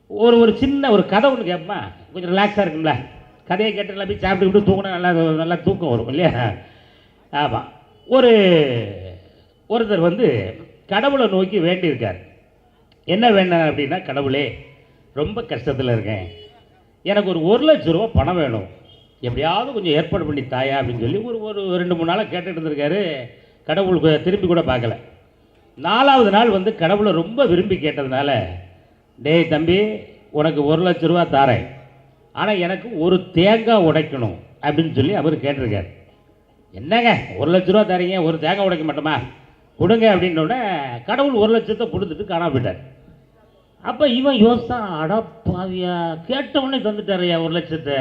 ஒரு ஒரு சின்ன ஒரு கதை ஒன்று கேட்போமா, கொஞ்சம் ரிலாக்ஸாக இருக்கும்ல. கதையை கேட்டு போய் சாப்பிட்டு தூங்கினா நல்லா நல்லா தூக்கம் வரும் இல்லையா? ஆமாம். ஒருத்தர் வந்து கடவுளை நோக்கி வேண்டியிருக்கார். என்ன வேணும் அப்படின்னா, கடவுளே ரொம்ப கஷ்டத்தில் இருக்கேன், எனக்கு ஒரு 1,00,000 ரூபா பணம் வேணும், எப்படியாவது கொஞ்சம் ஏற்பாடு பண்ணி தாயா அப்படின்னு சொல்லி ஒரு 2-3 நாளாக கேட்டுட்டு இருந்திருக்காரு. கடவுளுக்கு திரும்பி கூட பார்க்கல. 4வது நாள் வந்து கடவுளை ரொம்ப விரும்பி கேட்டதுனால, டேய் தம்பி, உனக்கு 1,00,000 ரூபா தாரேன், ஆனால் எனக்கு ஒரு தேங்காய் உடைக்கணும் அப்படின்னு சொல்லி அவர் கேட்டிருக்கார். என்னங்க 1,00,000 ரூபா தரீங்க, ஒரு தேங்காய் உடைக்க மாட்டோமா, கொடுங்க அப்படின்னோடனே கடவுள் 1,00,000 கொடுத்துட்டு காணாம போயிட்டார். அப்போ இவன் யோசித்தான், அடப்பாவியா கேட்டவுடனே தந்துட்டாரையா 1,00,000.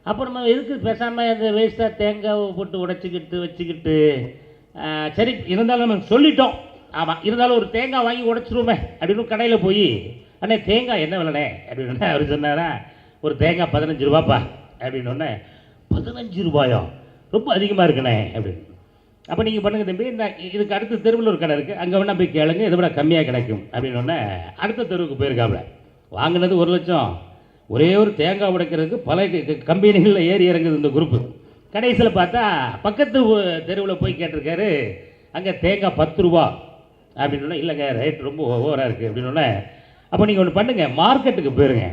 அப்போ நம்ம எதுக்கு பேசாமல் அந்த வேஸ்ட்டாக தேங்காவை போட்டு உடைச்சிக்கிட்டு வச்சுக்கிட்டு, சரி இருந்தாலும் நம்ம சொல்லிட்டோம், ஆமாம் இருந்தாலும் ஒரு தேங்காய் வாங்கி உடைச்சிருவோமே அப்படின்னு கடையில் போய், அண்ணே தேங்காய் என்ன விலைண்ணே அப்படின்னு அவர் சொன்னாரா, ஒரு தேங்காய் 15 ரூபாப்பா அப்படின்னோடனே, 15 ரூபாயா ரொம்ப அதிகமாக இருக்குண்ணே அப்படின்னு. அப்போ நீங்கள் பண்ணுங்கள் தம்பி, இந்த இதுக்கு அடுத்த தெருவில் ஒரு கடை இருக்குது, அங்கே வேணால் போய் கேளுங்க, இதை விட கம்மியாக கிடைக்கும் அப்படின்னோடனே அடுத்த தெருவுக்கு போயிருக்காப்புல. வாங்கினது 1,00,000, ஒரே ஒரு தேங்காய் உடைக்கிறதுக்கு பல கம்பெனிகளில் ஏறி இறங்குது இந்த குரூப்பு. கடைசியில் பார்த்தா பக்கத்து தெருவில் போய் கேட்டிருக்காரு, அங்கே தேங்காய் 10 ரூபா அப்படின்னோடனே, இல்லைங்க ரேட் ரொம்ப ஓவராக இருக்குது அப்படின்னோடனே, அப்போ நீங்கள் ஒன்று பண்ணுங்கள், மார்க்கெட்டுக்கு போயிருங்க,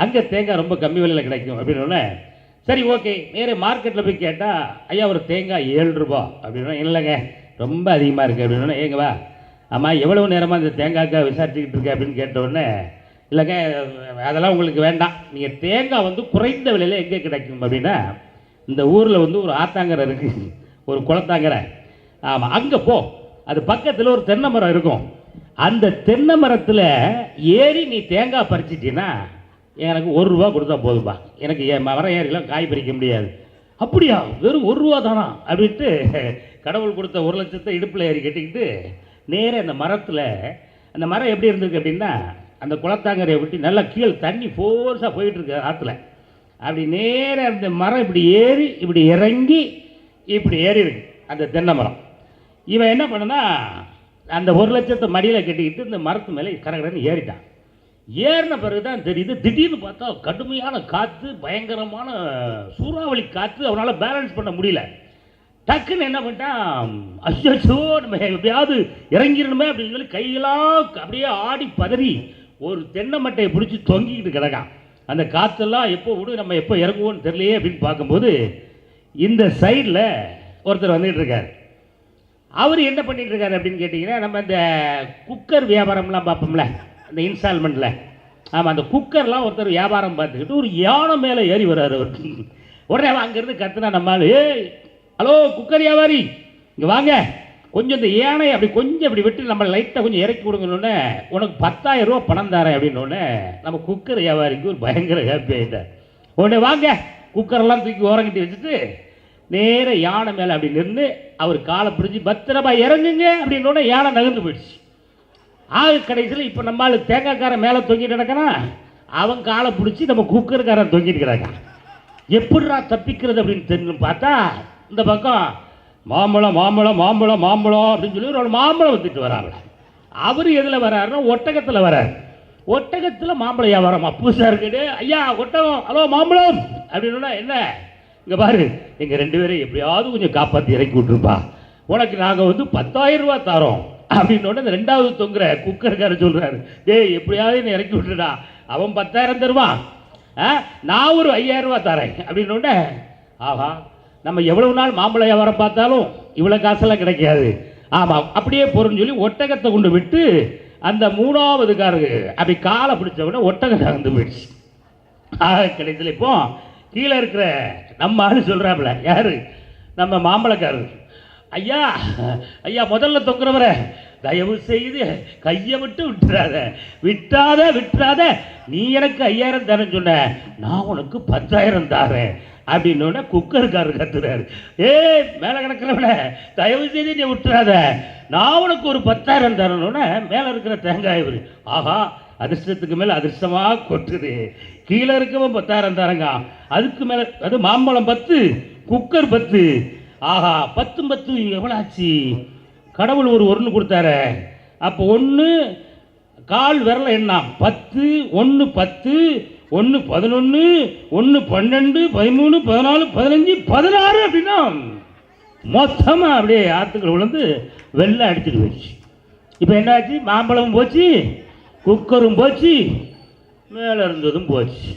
அங்கே தேங்காய் ரொம்ப கம்மி விலையில் கிடைக்கும் அப்படின்னோடனே, சரி ஓகே நேரே மார்க்கெட்டில் போய் கேட்டால், ஐயா ஒரு தேங்காய் 7 ரூபா அப்படின்னா, இல்லைங்க ரொம்ப அதிகமாக இருக்குது அப்படின்னா, ஏங்க வா ஆமாம் எவ்வளவு நேரமாக இந்த தேங்காய்க்காக விசாரிச்சுக்கிட்டு இருக்கேன் அப்படின்னு கேட்டவுடனே, இல்லைங்க அதெல்லாம் உங்களுக்கு வேண்டாம், நீங்கள் தேங்காய் வந்து குறைந்த விலையில் எங்கே கிடைக்கும் அப்படின்னா, இந்த ஊரில் வந்து ஒரு ஆத்தாங்கரை இருக்குது, ஒரு குளத்தாங்கரை, ஆமாம் அங்கே போ, அது பக்கத்தில் ஒரு தென்னை மரம் இருக்கும், அந்த தென்னை மரத்தில் ஏறி நீ தேங்காய் பறிச்சிட்டின்னா எனக்கு 1 ரூபா கொடுத்தா போதும்பா, எனக்கு மரம் ஏறிலாம் காய் பறிக்க முடியாது. அப்படியா வெறும் 1 ரூபா தானா அப்படின்ட்டு கடவுள் கொடுத்த 1,00,000 இடுப்பில் ஏறி கட்டிக்கிட்டு நேராக அந்த மரத்தில், அந்த மரம் எப்படி இருந்திருக்கு அப்படின்னா, அந்த குளத்தாங்கரையை விட்டு நல்லா கீழே தண்ணி ஃபோர்ஸாக போயிட்டுருக்கு ஆற்றுல, அப்படி நேராக அந்த மரம் இப்படி ஏறி இப்படி இறங்கி இப்படி ஏறி இருக்கு அந்த தென்னை மரம். இவன் என்ன பண்ணுனா, அந்த 1,00,000 மடியில் கட்டிக்கிட்டு இந்த மரத்து மேலே கரகரன்னு ஏறிட்டான். ஏறின பிறகு தான் தெரியுது, திடீர்னு பார்த்தா கடுமையான காற்று, பயங்கரமான சூறாவளி காற்று, அவனால் பேலன்ஸ் பண்ண முடியல. டக்குன்னு என்ன பண்ணிட்டான், அச்சோ நம்ம எப்படியாவது இறங்கிடணுமே அப்படின்னு சொல்லி கையெல்லாம் அப்படியே ஆடி பதறி ஒரு தென்னை மட்டையை பிடிச்சி தொங்கிக்கிட்டு கிடக்கான். அந்த காற்றெல்லாம் எப்போ விடு, நம்ம எப்போ இறங்குவோன்னு தெரியலையே அப்படின்னு பார்க்கும்போது, இந்த சைடில் ஒருத்தர் வந்துகிட்டு இருக்கார். அவர் என்ன பண்ணிட்டு இருக்காரு அப்படின்னு கேட்டிங்கன்னா, நம்ம இந்த குக்கர் வியாபாரம்லாம் பார்ப்போம்ல அந்த இன்ஸ்டால்மெண்ட்டில், ஆமாம் அந்த குக்கர்லாம் ஒருத்தர் வியாபாரம் பார்த்துக்கிட்டு ஒரு யானை மேலே ஏறி வர்றாரு அவர். உடனே அங்கேருந்து கத்துனா நம்மளால், ஏய் ஹலோ குக்கர் வியாபாரி இங்கே வாங்க, கொஞ்சம் இந்த யானை அப்படி கொஞ்சம் அப்படி விட்டு நம்ம லைட்டாக கொஞ்சம் இறக்கி கொடுங்கன்னொன்னே, உனக்கு 10,000 ரூபா பணம் தரேன் அப்படின்னோடனே நம்ம குக்கர் வியாபாரிக்கு ஒரு பயங்கர ஹாப்பி ஆகிட்டார். உடனே வாங்க குக்கரெல்லாம் தூக்கி ஓரங்கட்டி வச்சுட்டு நேர யானை மேலே அப்படி நின்று அவர் காலை பிடிச்சி பத்திரமா இறங்குங்க அப்படின்னோடனே யானை நகர்ந்து போயிடுச்சு. கடைசியில் இப்போ நம்மளால் தேங்காய்க்காரன் மேலே தொங்கிட்டு கிடக்கிறான், அவன் காலை பிடிச்சி நம்ம குக்கருக்காரன் தொங்கிட்டு கிடக்கான். எப்படிடா தப்பிக்கிறது அப்படின்னு தெரிஞ்சு பார்த்தா, இந்த பக்கம் மாம்பழம் மாம்பழம் மாம்பழம் மாம்பழம் அப்படின்னு சொல்லி ஒரு மாம்பழம் வித்துட்டு வராங்க. அவர் எதில் வர்றாருன்னா ஒட்டகத்தில் வர்றாரு. ஒட்டகத்தில் மாம்பழம் வியாபாரம் புதுசாக இருக்குது. ஐயா ஒட்டகம், ஹலோ மாம்பழம் அப்படின்னா, என்ன இங்கே பாரு எங்கள் 2 பேரும் எப்படியாவது கொஞ்சம் காப்பாற்றி இறக்கி விட்டுருப்பா, உனக்கு நாங்கள் வந்து 10,000 ரூபா தரோம் அப்படின்னோட இந்த 2வது தொங்குற குக்கருக்காரர் சொல்கிறாரு, டேய் எப்படியாவது என்ன இறக்கி விட்டுடா, அவன் 10,000 தருவான், நான் ஒரு 5,000 ரூபா தரேன் அப்படின்னோட, ஆஹா நம்ம எவ்வளவு நாள் மாம்பழ வியாபாரம் பார்த்தாலும் இவ்வளோ காசெல்லாம் கிடைக்காது, ஆமாம் அப்படியே போகிறோன்னு சொல்லி ஒட்டகத்தை கொண்டு விட்டு அந்த 3வது காருக்கு அப்படி காலை பிடிச்ச உடனே ஒட்டகம் நகர்ந்து போயிடுச்சு. கிடைச்சல இப்போ கீழே இருக்கிற நம்ம ஆளு சொல்கிறாப்புல, யாரு நம்ம மாம்பழக்காரர், ஐயா ஐயா முதல்ல தொங்குறவரை தயவு செய்து கையை விட்டு விட்டுறாத, நீ எனக்கு 5,000 தரேன்னு சொன்ன, நான் உனக்கு 10,000 தரேன் அப்படின்னோட குக்கருக்காரர் கத்துறாரு, ஏய் மேலே கிடக்கிறவன தயவு செய்து நீ விட்டுறாத, நான் உனக்கு ஒரு 10,000 தரணும்னு மேலே இருக்கிற தேங்காய் வரு. ஆஹா அதிர்ஷ்டத்துக்கு மேலே அதிர்ஷ்டமாக கொட்டுது, கீழே இருக்கவன் 10,000 தரங்க, அதுக்கு மேலே அது மாம்பழம் 10 குக்கர் 10, ஆஹா 10 எவ்வளோ ஆச்சு, கடவுள் ஒரு 1 கொடுத்தாரு, அப்போ 1 கால் விரல எண்ணாம் 10 1 10 1 11 1 12 13 14 15 16 அப்படின்னா மொத்தமாக அப்படியே ஆற்றுக்கள் விழுந்து வெள்ளம் அடிச்சுட்டு போயிடுச்சு. இப்போ என்னாச்சு? மாம்பழமும் போச்சு, குக்கரும் போச்சு, மேலே இருந்ததும் போச்சு.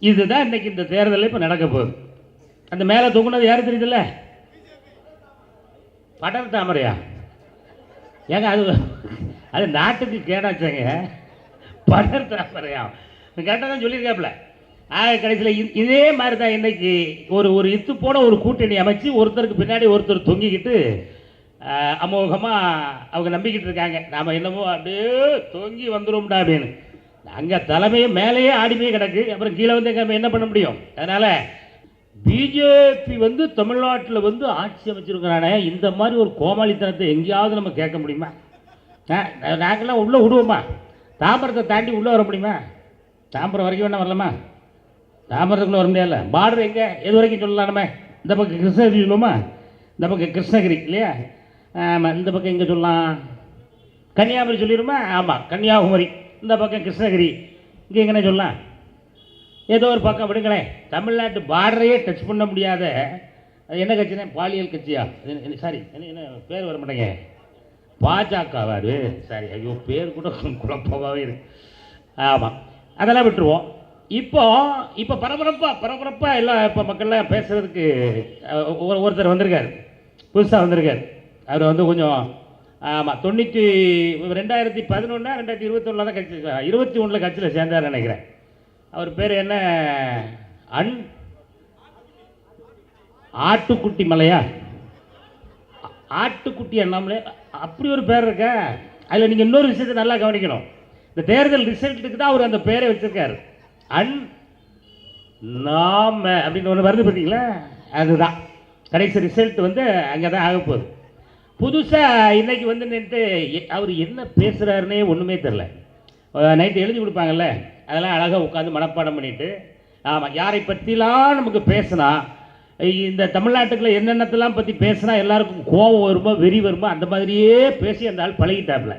இதுதான் இன்னைக்கு இந்த தேர்தலில் இப்போ நடக்க போகுது. அந்த மேலே தூக்குனது யாரும் தெரியுதுல்ல? படர் தாமரையா? ஏங்க அது நாட்டுக்கு கேடாச்சாங்க. படர் தாமரையா கேட்டால் தான் சொல்லியிருக்காப்புல. கடைசியில் இதே மாதிரி தான் இன்னைக்கு ஒரு இத்து போன ஒரு கூட்டணி அமைச்சு ஒருத்தருக்கு பின்னாடி ஒருத்தர் தொங்கிக்கிட்டு அமோகமாக அவங்க நம்பிக்கிட்டு இருக்காங்க. நாம் என்னமோ அப்படியே தொங்கி வந்துடும்டா அப்படின்னு. அங்கே தலைமையை மேலேயே ஆடிமே கிடக்கு. அப்புறம் கீழே வந்து நம்ம என்ன பண்ண முடியும்? அதனால் பிஜேபி வந்து தமிழ்நாட்டில் வந்து ஆட்சி அமைச்சிருக்கிறானே, இந்த மாதிரி ஒரு கோமாளித்தனத்தை எங்கேயாவது நம்ம கேட்க முடியுமா? நாங்கள்லாம் உள்ளே விடுவோமா? தாம்பரத்தை தாண்டி உள்ளே வர முடியுமா? தாம்பரம் வரைக்கும் வேணா வரலாமா? தாம்பரத்துக்குள்ளே வர முடியாதுல்ல. பார்டர் எங்கே எது வரைக்கும் சொல்லலாம்? நம்ம இந்த பக்கம் கிருஷ்ணகிரி சொல்லுவோமா? இந்த பக்கம் கிருஷ்ணகிரி இல்லையா? ஆமாம். இந்த பக்கம் எங்கே சொல்லலாம்? கன்னியாகுமரி சொல்லிடுமா? ஆமாம், கன்னியாகுமரி. இந்த பக்கம் கிருஷ்ணகிரி. இங்கே எங்கன்னா சொல்லலாம்? ஏதோ ஒரு பக்கம் விடுங்களேன். தமிழ்நாட்டு பார்டரையே டச் பண்ண முடியாத அது என்ன கட்சினா? பாலியல் கட்சியா? சாரி, என்ன பேர் வர மாட்டேங்க. பாஜகவாரு. சரி, ஐயோ பேர் கூட குழப்பமாகவே இருக்கு. ஆமாம், அதெல்லாம் விட்டுருவோம். இப்போ பரபரப்பாக எல்லாம் இப்போ மக்கள்லாம் பேசுகிறதுக்கு ஒருத்தர் வந்திருக்கார், புதுசாக வந்திருக்கார். அவர் வந்து கொஞ்சம் ஆமாம் 2011 2021 தான் கட்சி 21 கட்சியில் சேர்ந்தார் நினைக்கிறேன். அவர் பேர் என்ன? ஆட்டுக்குட்டி மலையா? ஆட்டுக்குட்டி அண்ணாமலை அப்படி ஒரு பேர் இருக்க. அதில் நீங்கள் இன்னொரு விஷயத்தை நல்லா கவனிக்கணும். இந்த தேர்தல் ரிசல்ட்டுக்கு தான் அவர் அந்த பேரை வச்சிருக்காரு. நாம அப்படின்னு ஒன்று வருது பார்த்தீங்களா? அதுதான் கடைசி ரிசல்ட் வந்து அங்கே தான் ஆக போகுது. புதுசாக இன்னைக்கு வந்து நின்று அவர் என்ன பேசுகிறாருன்னே ஒன்றுமே தெரில. நைட்டு எழுதி கொடுப்பாங்கல்ல, அதெல்லாம் அழகாக உட்காந்து மனப்பாடம் பண்ணிவிட்டு ஆமாம் யாரை பற்றிலாம் நமக்கு பேசினா, இந்த தமிழ்நாட்டுக்குள்ள என்னென்னத்தெல்லாம் பற்றி பேசினா எல்லாருக்கும் கோபம் வருமோ வெறி வருமோ அந்த மாதிரியே பேசி அந்த ஆள் பழகிட்டாப்புல.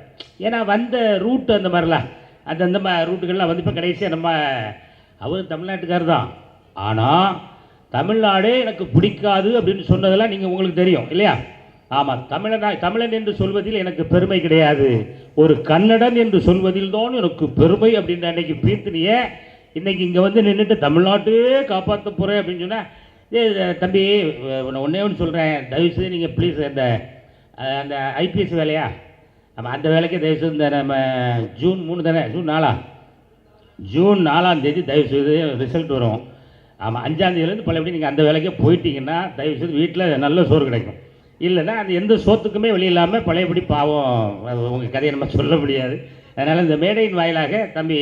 ஏன்னா வந்த ரூட்டு அந்த மாதிரிலாம் அந்த ரூட்டுகள்லாம் வந்து இப்போ கடைசியாக நம்ம அவர் தமிழ்நாட்டுக்காரர் தான். ஆனால் தமிழ்நாடே எனக்கு பிடிக்காது அப்படின்னு சொன்னதெல்லாம் நீங்கள் உங்களுக்கு தெரியும் இல்லையா? ஆமாம், தமிழன் என்று சொல்வதில் எனக்கு பெருமை கிடையாது, ஒரு கன்னடன் என்று சொல்வதில் தான் எனக்கு பெருமை அப்படின்ற அன்னைக்கு பீர்த்தினிய இன்னைக்கு இங்கே வந்து நின்றுட்டு தமிழ்நாட்டையே காப்பாற்ற போகிறேன் அப்படின்னு சொன்னால், தம்பி ஒன்றே ஒன்று சொல்கிறேன், தயவுசெய்து நீங்கள் ப்ளீஸ் அந்த ஐபிஎஸ் வேலையா ஆமாம் அந்த வேலைக்கே தயவுசெய்து இந்த நம்ம ஜூன் 3 தானே, ஜூன் 4ஆம் தேதி தயவுசெய்து ரிசல்ட் வரும். ஆமாம் 5ஆம் தேதியிலேருந்து பழையபடி நீங்கள் அந்த வேலைக்கே போயிட்டீங்கன்னா தயவுசெய்து வீட்டில் நல்ல சோறு கிடைக்கும். இல்லைன்னா அந்த எந்த சோத்துக்குமே வழி இல்லாமல் பழையபடி பாவம் உங்கள் கதையை நம்ம சொல்ல முடியாது. அதனால் இந்த மேடையின் வாயிலாக தம்பி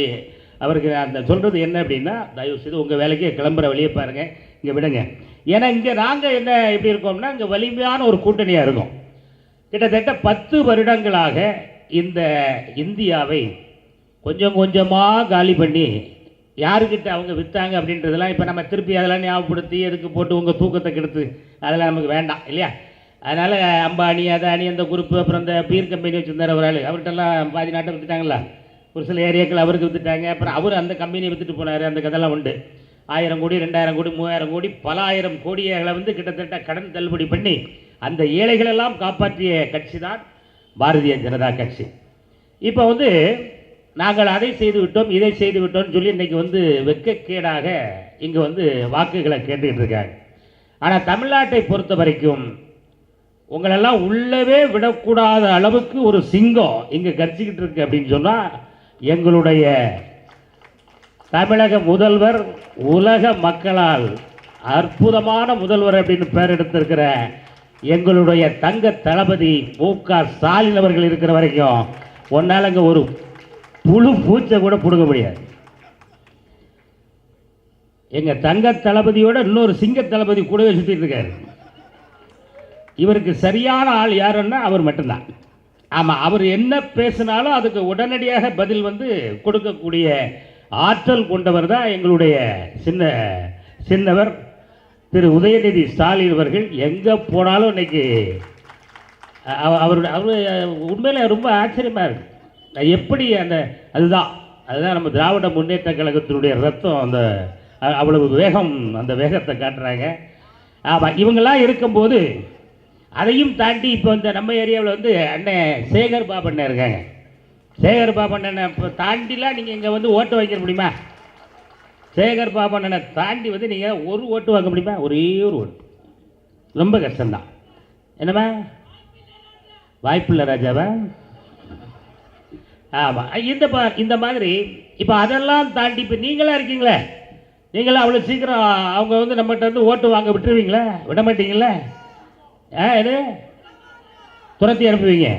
அவருக்கு அந்த சொல்கிறது என்ன அப்படின்னா, தயவுசெய்து உங்கள் வேலைக்கே கிளம்புற வழியை பாருங்கள், இங்கே விடுங்க. ஏன்னா இங்கே நாங்கள் என்ன எப்படி இருக்கோம்னா, இங்கே வலிமையான ஒரு கூட்டணியாக இருக்கும். கிட்டத்தட்ட 10 வருடங்களாக இந்த இந்தியாவை கொஞ்சம் கொஞ்சமாக காலி பண்ணி யாருக்கிட்ட அவங்க விற்றாங்க அப்படின்றதெல்லாம் இப்போ நம்ம திருப்பி அதெல்லாம் ஞாபகப்படுத்தி எதுக்கு போட்டு உங்கள் தூக்கத்தை கெடுத்து அதெல்லாம் நமக்கு வேண்டாம் இல்லையா? அதனால் அம்பானி அதானி அந்த குரூப்பு அப்புறம் இந்த பீர் கம்பெனி வச்சுருந்தார் ஒரு ஆள், அவர்கிட்டலாம் பாதி நாட்டை விற்றுட்டாங்களா, ஒரு சில ஏரியாக்கள் அவருக்கு விற்றுட்டாங்க. அப்புறம் அவர் அந்த கம்பெனியை விற்றுட்டு போனார். அந்த கதெல்லாம் உண்டு. 1000 கோடி 2000 கோடி 3000 கோடி பல ஆயிரம் கோடிகளை வந்து கிட்டத்தட்ட கடன் தள்ளுபடி பண்ணி அந்த ஏழைகளெல்லாம் காப்பாற்றிய கட்சி தான் பாரதிய ஜனதா கட்சி. இப்போ வந்து நாங்கள் அதை செய்து விட்டோம் இதை செய்து விட்டோம்னு சொல்லி இன்றைக்கி வந்து வெட்கக்கேடாக இங்கே வந்து வாக்குகளை கேட்டுக்கிட்டு இருக்காங்க. ஆனால் தமிழ்நாட்டை பொறுத்த வரைக்கும் உங்களெல்லாம் உள்ளவே விடக்கூடாத அளவுக்கு ஒரு சிங்கம் இங்கே கர்ச்சிக்கிட்டு இருக்கு அப்படின்னு சொன்னால் எங்களுடைய தமிழக முதல்வர், உலக மக்களால் அற்புதமான முதல்வர் அப்படின்னு பேர் எடுத்திருக்கிற எங்களுடைய தங்க தளபதி மு.க. ஸ்டாலின் அவர்கள் இருக்கிற வரைக்கும் ஒன்றால் அங்கே ஒரு புழு பூச்சை கூட பிடுங்க முடியாது. எங்கள் தங்க தளபதியோட இன்னொரு சிங்க தளபதி கூடவே சுற்றிட்டு இருக்காரு. இவருக்கு சரியான ஆள் யாருன்னா அவர் மட்டும்தான். ஆமாம், அவர் என்ன பேசினாலும் அதுக்கு உடனடியாக பதில் வந்து கொடுக்கக்கூடிய ஆற்றல் கொண்டவர் தான் எங்களுடைய சின்னவர் திரு உதயநிதி ஸ்டாலின் அவர்கள். எங்கே போனாலும் இன்னைக்கு அவர் உண்மையில் ரொம்ப ஆச்சரியமாக இருக்குது. எப்படி அதுதான் நம்ம திராவிட முன்னேற்ற கழகத்தினுடைய ரத்தம், அவ்வளவு வேகம், அந்த வேகத்தை காட்டுறாங்க. ஆமாம், இவங்கெல்லாம் இருக்கும்போது அதையும் தாண்டி இப்போ நம்ம ஏரியாவில் அண்ணன் சேகர் பாபண்ணன் இருக்காங்க. சேகர் பாபண்ணனை இப்போ தாண்டிலாம் நீங்கள் இங்கே ஓட்டு வாங்கிட முடியுமா? சேகர் பாபண்ணனை தாண்டி நீங்கள் ஒரு ஓட்டு வாங்க முடியுமா? ஒரே ஒரு ஓட்டு, ரொம்ப கஷ்டம்தான். என்னம்மா வாய்ப்பில்லை ராஜாவா? ஆமாம், இந்த மாதிரி இப்போ அதெல்லாம் தாண்டி இப்போ நீங்களாக இருக்கீங்களே, நீங்களாம் அவ்வளோ சீக்கிரம் அவங்க நம்மகிட்ட ஓட்டு வாங்க விட்டுருவீங்களா? விட மாட்டீங்களே. இது துரத்தி அனுப்புவீங்க.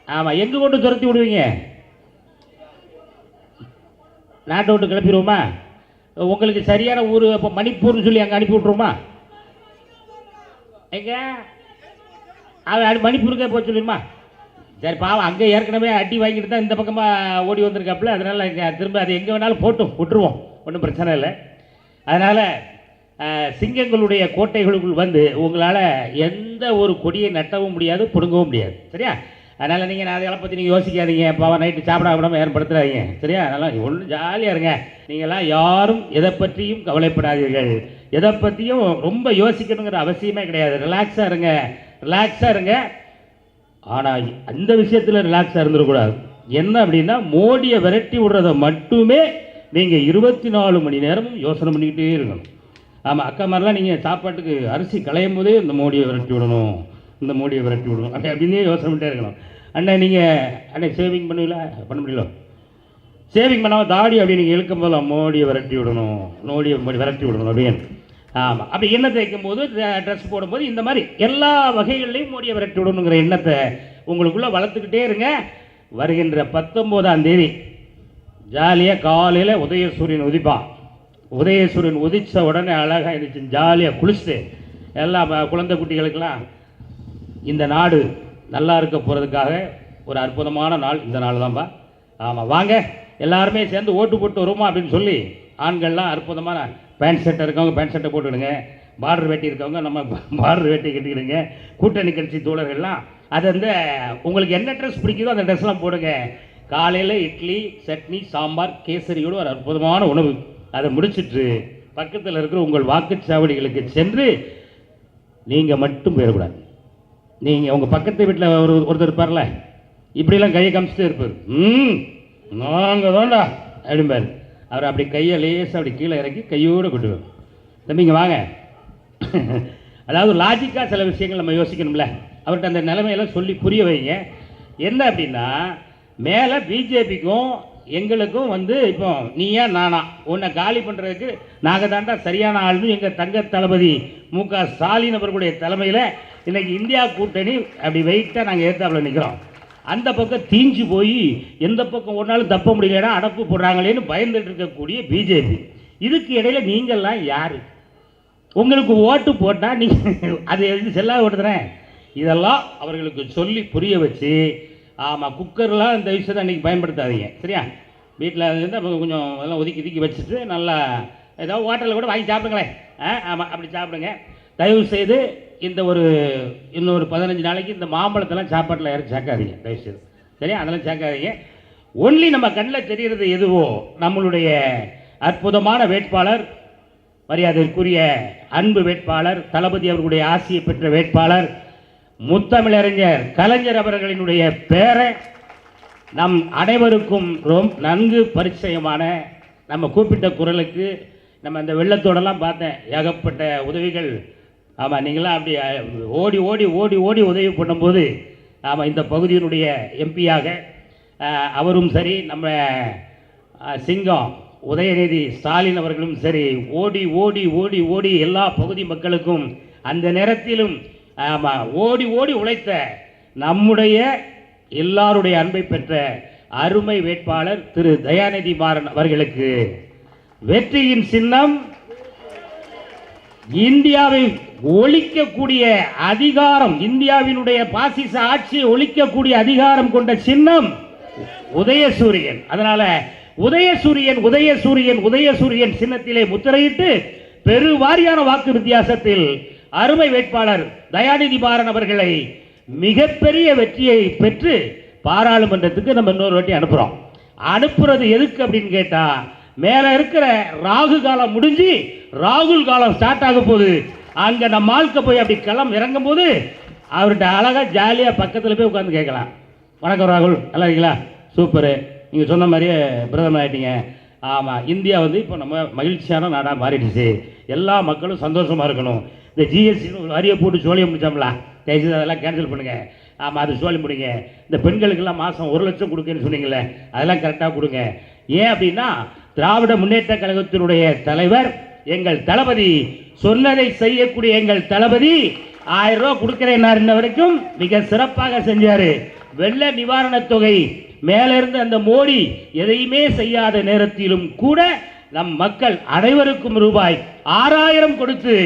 ஆமாம், எங்கே கொண்டு துரத்தி விடுவீங்க? நாட்டை விட்டு கிளப்பிடுவோமா? உங்களுக்கு சரியான ஊர் இப்போ மணிப்பூர்னு சொல்லி அங்கே அனுப்பி விட்ருவோமா? எங்கே மணிப்பூருக்கே போக சொல்லிடுமா? சரி, பாவம் அங்கே ஏற்கனவே அடி வாங்கிட்டு தான் இந்த பக்கமாக ஓடி வந்திருக்காப்புல, அதனால் இங்கே திரும்ப அது எங்கே வேணாலும் போட்டும் விட்டுருவோம், ஒன்றும் பிரச்சனை இல்லை. அதனால் சிங்கங்களுடைய கோட்டைகளுக்குள் உங்களால் எந்த ஒரு கொடியை நட்டவும் முடியாது, பிடுங்கவும் முடியாது. சரியா? அதனால் நீங்கள் அதை பற்றி நீங்கள் யோசிக்காதீங்க, பாவம் நைட்டு சாப்பிட விடாமல் ஏற்படுத்துறாதீங்க. சரியா? அதனால் ஒன்றும் ஜாலியாக இருங்க. நீங்களாம் யாரும் எதை பற்றியும் கவலைப்படாதீர்கள், எதை பற்றியும் ரொம்ப யோசிக்கணுங்கிற அவசியமே கிடையாது. ரிலாக்ஸாக இருங்க. ஆனால் அந்த விஷயத்தில் ரிலாக்ஸாக இருந்துடக்கூடாது. என்ன அப்படின்னா, மோடியை விரட்டி விடுறதை மட்டுமே நீங்கள் 24 மணி நேரமும் யோசனை பண்ணிக்கிட்டே இருக்கணும். ஆமாம், அக்கா மாதிரிலாம் நீங்கள் சாப்பாட்டுக்கு அரிசி களையும் போதே இந்த மோடியை விரட்டி விடணும் அப்படின்னே யோசனை பண்ணிட்டே இருக்கணும். அண்ணன் சேவிங் பண்ணுவீங்களா? பண்ண முடியல. சேவிங் பண்ணாமல் தாடி அப்படி நீங்கள் இழுக்கும் போது மோடியை விரட்டி விடணும் அப்படின்னு. ஆமாம், அப்படி எண்ணெய் தேய்க்கும் போது, ட்ரெஸ் போடும்போது, இந்த மாதிரி எல்லா வகைகள்லையும் மோடியை விரட்டி விடணுங்கிற எண்ணத்தை உங்களுக்குள்ளே வளர்த்துக்கிட்டே இருங்க. வருகின்ற 19ஆம் தேதி ஜாலியாக காலையில் உதயசூரியன் உதிப்பான். உதயசூரியன் உதித்த உடனே அழகாக இருந்துச்சு, ஜாலியாக குளிச்சுட்டு எல்லா குழந்தை குட்டிகளுக்கெல்லாம் இந்த நாடு நல்லா இருக்க போகிறதுக்காக ஒரு அற்புதமான நாள் இந்த நாள் தான்ப்பா. ஆமாம், வாங்க எல்லாருமே சேர்ந்து ஓட்டு போட்டு வருமா அப்படின்னு சொல்லி ஆண்கள்லாம் அற்புதமான பேண்ட் ஷர்ட்டை இருக்கவங்க பேண்ட் ஷர்ட்டை போட்டுவிடுங்க, பார்டர் வேட்டி இருக்கவங்க நம்ம பார்டர் வேட்டி கட்டிக்கிடுங்க. கூட்டணி கட்சி தோழர்கள்லாம் அது உங்களுக்கு என்ன ட்ரெஸ் பிடிக்குதோ அந்த ட்ரெஸ்லாம் போடுங்க. காலையில் இட்லி, சட்னி, சாம்பார், கேசரியோடு ஒரு அற்புதமான உணவு, அதை முடிச்சுட்டு பக்கத்தில் இருக்கிற உங்கள் வாக்குச்சாவடிகளுக்கு சென்று நீங்கள் மட்டும் போயிடக்கூடாது. நீங்கள் உங்கள் பக்கத்து வீட்டில் ஒருத்தர் இருப்பார்ல, இப்படிலாம் கையை காமிச்சிட்டே இருப்பார். நாங்கள் தான்டா அப்படிம்பார். அவர் அப்படி கையை லேசாக அப்படி கீழே இறக்கி கையோடு கொட்டுவார். தம்பிங்க வாங்க. அதாவது லாஜிக்காக சில விஷயங்கள் நம்ம யோசிக்கணும்ல, அவர்கிட்ட அந்த நிலைமையெல்லாம் சொல்லி புரிய வைங்க. என்ன அப்படின்னா, மேலே பிஜேபிக்கும் எங்களுக்கும் இப்போ நீயா நானா உன்னை காலி பண்ணுறதுக்கு நாங்கள் தாண்டா சரியான ஆள்னு எங்கள் தங்க தளபதி மு.க. ஸ்டாலின் அவர்களுடைய தலைமையில் இன்றைக்கி இந்தியா கூட்டணி அப்படி வெயிட்டாக நாங்கள் ஏற்றாப்புல நிற்கிறோம். அந்த பக்கம் தீஞ்சு போய் எந்த பக்கம் ஒரு நாள் தப்ப முடியலன்னா அடப்பு போடுறாங்களேன்னு பயந்துட்டு இருக்கக்கூடிய பிஜேபி. இதுக்கு இடையில நீங்கள்லாம் யார்? உங்களுக்கு ஓட்டு போட்டால் நீங்கள் அது எழுதி செல்லாத ஓட்டுறேன். இதெல்லாம் அவர்களுக்கு சொல்லி புரிய வச்சு, ஆமாம், குக்கர்லாம் இந்த விஷயத்தை அன்றைக்கி பயன்படுத்தாதீங்க. சரியா? வீட்டில் இருந்தால் கொஞ்சம் அதெல்லாம் ஒதுக்கி வச்சுட்டு நல்லா ஏதாவது ஹோட்டலில் கூட வாங்கி சாப்பிடுங்களேன். ஆமாம், அப்படி சாப்பிடுங்க. தயவு செய்து இன்னொரு 15 நாளைக்கு இந்த மாம்பழத்தெல்லாம் சாப்பாட்டில் யாரும் சேர்க்காதீங்க, தயவுசெய்து. சரியா? அதெல்லாம் சேர்க்காதீங்க. ஒன்லி நம்ம கண்ணில் தெரிகிறது எதுவோ நம்மளுடைய அற்புதமான வேட்பாளர், மரியாதைக்குரிய அன்பு வேட்பாளர், தளபதி அவர்களுடைய ஆசியை பெற்ற வேட்பாளர், முத்தமிழறிஞர் கலைஞர் அவர்களினுடைய பேரை நம் அனைவருக்கும் ரொம்ப நன்கு பரிச்சயமான, நம்ம கூப்பிட்ட குரலுக்கு நம்ம இந்த வெள்ளத்தோடெல்லாம் பார்த்தேன், ஏகப்பட்ட உதவிகள். ஆமாம், நீங்களாம் அப்படி ஓடி ஓடி ஓடி ஓடி உதவி பண்ணும்போது, ஆமாம், இந்த பகுதியினுடைய எம்பியாக அவரும் சரி, நம்ம சிங்கம் உதயநிதி ஸ்டாலின் அவர்களும் சரி, ஓடி ஓடி ஓடி ஓடி எல்லா பகுதி மக்களுக்கும் அந்த நேரத்திலும் ஆமாம் ஓடி ஓடி உழைத்த நம்முடைய எல்லாருடைய அன்பை பெற்ற அருமை வேட்பாளர் திரு தயாநிதி மாறன் அவர்களுக்கு வெற்றியின் சின்னம், இந்தியாவை ஒழிக்கக்கூடிய அதிகாரம், இந்தியாவினுடைய பாசிச ஆட்சியை ஒழிக்கக்கூடிய அதிகாரம் கொண்ட சின்னம் உதயசூரியன். அதனால உதயசூரியன் உதயசூரியன் உதயசூரியன் சின்னத்திலே முத்திரையிட்டு பெருவாரியான வாக்கு வித்தியாசத்தில் அருமை வேட்பாளர் தயாநிதி மாறன் அவர்களை மிகப்பெரிய வெற்றியை பெற்று பாராளுமன்றத்துக்கு நம்ம இன்னொரு வாட்டி அனுப்புகிறோம். அனுப்புறது எதுக்கு அப்படின்னு கேட்டால், மேலே இருக்கிற ராகு காலம் முடிஞ்சு ராகுல் காலம் ஸ்டார்ட் ஆக போகுது. அங்கே நம்ம ஆட்க போய் அப்படி களம் இறங்கும் போது அவர்கிட்ட அழகாக ஜாலியாக பக்கத்தில் போய் உட்காந்து கேட்கலாம். வணக்கம் ராகுல், நல்லா இருக்கீங்களா? சூப்பரு, நீங்கள் சொன்ன மாதிரியே பிரதமர் ஆகிட்டீங்க. ஆமாம், இந்தியா வந்து இப்போ நம்ம மகிழ்ச்சியான நாடாக மாறிடுச்சு, எல்லா மக்களும் சந்தோஷமாக இருக்கணும். இந்த ஜிஎஸ்டின்னு வரியை போட்டு சோழியை முடிச்சோம்ல, தயவுசெய்து அதெல்லாம் கேன்சல் பண்ணுங்கள். ஆமாம், அது சோழி முடிங்க. இந்த பெண்களுக்கெல்லாம் மாதம் 1 லட்சம் கொடுக்குன்னு சொன்னீங்களே, அதெல்லாம் கரெக்டாக கொடுங்க. ஏன் அப்படின்னா, திராவிட முன்னேற்ற கழகத்தினுடைய தலைவர் எங்கள் தளபதி சொன்னதை செய்யக்கூடிய எங்கள் தளபதி 1000 ரூபா கொடுக்கிறேன் இன்ன வரைக்கும் மிக சிறப்பாக செஞ்சார். வெள்ள நிவாரணத் தொகை மேலிருந்து அந்த மோடி எதையுமே செய்யாத நேரத்திலும் கூட நம் மக்கள் அனைவருக்கும் ரூபாய் 6000 கொடுத்து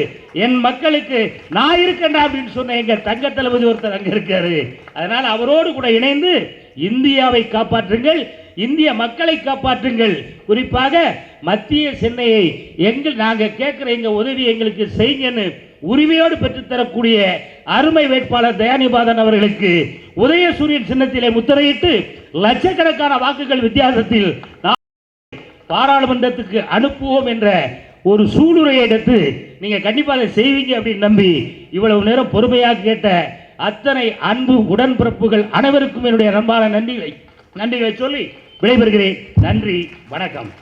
என் மக்களுக்கு நான் இருக்கேன் அப்படின்னு சொன்ன எங்க தங்க தளபதி ஒருத்தர் அங்க இருக்காரு. அதனால அவரோடு கூட இணைந்து இந்தியாவை காப்பாற்றுங்கள், இந்திய மக்களை காப்பாற்றுங்கள். குறிப்பாக மத்திய சென்னையை நாங்கள் கேட்கிற எங்க உதவி எங்களுக்கு செய்யுங்கன்னு உரிமையோடு பெற்றுத்தரக்கூடிய அருமை வேட்பாளர் தயாநிபாதன் அவர்களுக்கு உதயசூரியன் சின்னத்திலே முத்திரையிட்டு லட்சக்கணக்கான வாக்குகள் வித்தியாசத்தில் பாராளுமன்றத்துக்கு அனுப்புவோம் என்ற ஒரு சூளுரையை எடுத்து நீங்க கண்டிப்பாக செய்வீங்க அப்படின்னு நம்பி இவ்வளவு நேரம் பொறுமையாக கேட்ட அத்தனை அன்பு உடன்பிறப்புகள் அனைவருக்கும் என்னுடைய அன்பான நன்றிகளை சொல்லி விடைபெறுகிறேன். நன்றி, வணக்கம்.